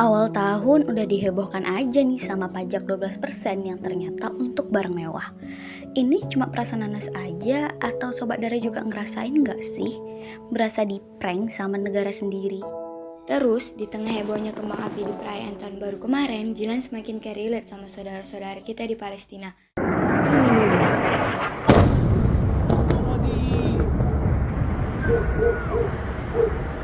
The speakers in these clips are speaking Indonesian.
Awal tahun udah dihebohkan aja nih sama pajak 12% yang ternyata untuk barang mewah. Ini cuma perasaan nanas aja atau sobat dara juga ngerasain nggak sih? Berasa di prank sama negara sendiri. Terus, di tengah hebohnya kembang api di perayaan tahun baru kemarin, Jilan semakin relate sama saudara-saudara kita di Palestina.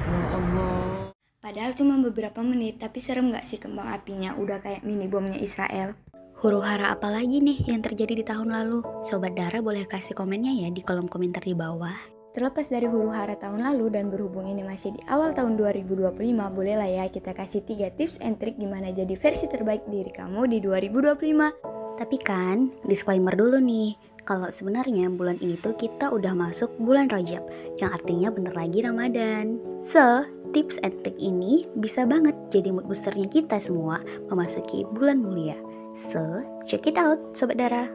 Ya Allah. Padahal cuma beberapa menit, tapi serem gak sih kembang apinya? Udah kayak mini bomnya Israel. Huru hara apa lagi nih yang terjadi di tahun lalu? Sobat Dara boleh kasih komennya ya di kolom komentar di bawah. Terlepas dari huru hara tahun lalu dan berhubung ini masih di awal tahun 2025, bolehlah ya kita kasih 3 tips and trick gimana jadi versi terbaik diri kamu di 2025. Tapi kan, disclaimer dulu nih, kalau sebenarnya bulan ini tuh kita udah masuk bulan Rajab, yang artinya bentar lagi Ramadan. So, tips and trick ini bisa banget jadi mood boosternya kita semua memasuki bulan mulia. So, check it out, Sobat Dara.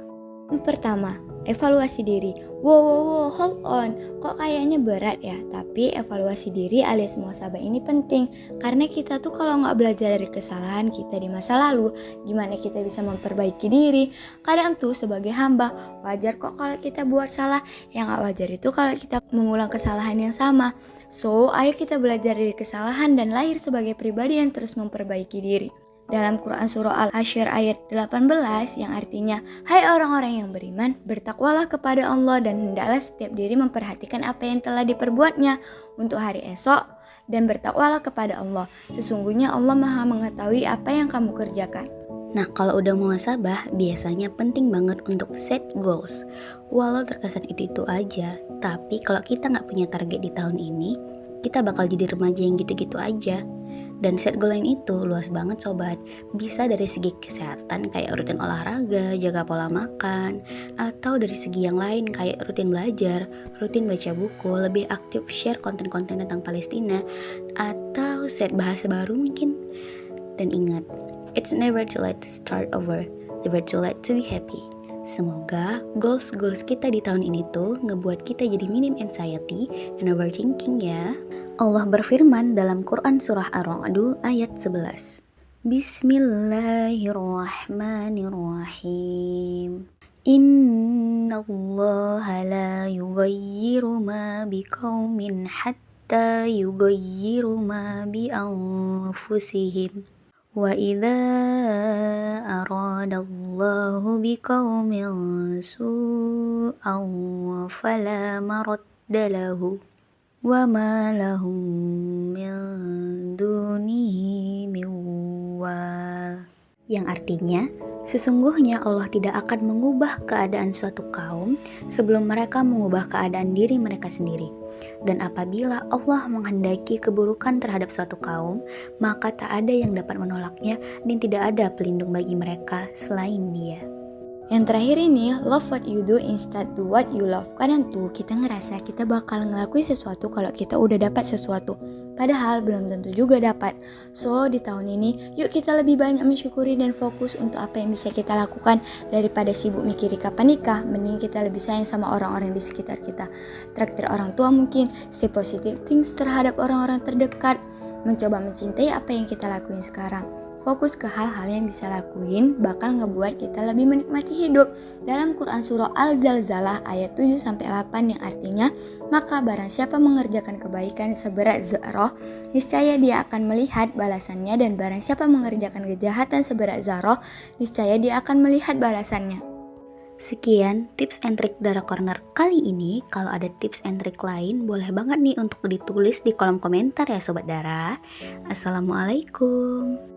Pertama, evaluasi diri. Wow, hold on. Kok kayaknya berat ya? Tapi evaluasi diri alias muhasabah ini penting. Karena kita tuh kalau nggak belajar dari kesalahan kita di masa lalu, gimana kita bisa memperbaiki diri? Kadang tuh sebagai hamba, wajar kok kalau kita buat salah. Yang nggak wajar itu kalau kita mengulang kesalahan yang sama. So, ayo kita belajar dari kesalahan dan lahir sebagai pribadi yang terus memperbaiki diri. Dalam Quran Surah Al-Hasyr ayat 18 yang artinya, hai orang-orang yang beriman, bertakwalah kepada Allah dan hendaklah setiap diri memperhatikan apa yang telah diperbuatnya untuk hari esok dan bertakwalah kepada Allah. Sesungguhnya Allah Maha mengetahui apa yang kamu kerjakan. Nah, kalau udah muhasabah, biasanya penting banget untuk set goals. Walau terkesan itu aja, tapi kalau kita nggak punya target di tahun ini, kita bakal jadi remaja yang gitu-gitu aja. Dan set goal lain itu luas banget sobat. Bisa dari segi kesehatan kayak rutin olahraga, jaga pola makan, atau dari segi yang lain kayak rutin belajar, rutin baca buku, lebih aktif share konten-konten tentang Palestina, atau set bahasa baru mungkin. Dan ingat, it's never too late to start over, never too late to be happy. Semoga goals-goals kita di tahun ini tuh ngebuat kita jadi minim anxiety and overthinking ya. Allah berfirman dalam Quran Surah Ar-Ra'd ayat 11. Bismillahirrahmanirrahim. Innallaha la yughayyiru ma biqaumin hatta yughayyiru ma bi anfusihim. Wa idza aradallahu biqaumin su'an fala maradda lahu wa ma lahum min dunihi min wal. Yang artinya, sesungguhnya Allah tidak akan mengubah keadaan suatu kaum sebelum mereka mengubah keadaan diri mereka sendiri. Dan apabila Allah menghendaki keburukan terhadap suatu kaum, maka tak ada yang dapat menolaknya dan tidak ada pelindung bagi mereka selain Dia. Yang terakhir ini, love what you do instead do what you love. Kadang tuh kita ngerasa kita bakal ngelakuin sesuatu kalau kita udah dapat sesuatu. Padahal belum tentu juga dapat. So, di tahun ini, yuk kita lebih banyak mensyukuri dan fokus untuk apa yang bisa kita lakukan daripada sibuk mikirin kapan nikah. Mending kita lebih sayang sama orang-orang di sekitar kita. Traktir orang tua mungkin, say positive things terhadap orang-orang terdekat. Mencoba mencintai apa yang kita lakuin sekarang. Fokus ke hal-hal yang bisa lakuin bakal ngebuat kita lebih menikmati hidup. Dalam Quran Surah Al-Zalzalah ayat 7-8 yang artinya, maka barang siapa mengerjakan kebaikan seberat zarah, niscaya dia akan melihat balasannya, dan barang siapa mengerjakan kejahatan seberat zarah, niscaya dia akan melihat balasannya. Sekian tips and trick Dara Corner kali ini. Kalau ada tips and trick lain, boleh banget nih untuk ditulis di kolom komentar ya Sobat Dara. Assalamualaikum.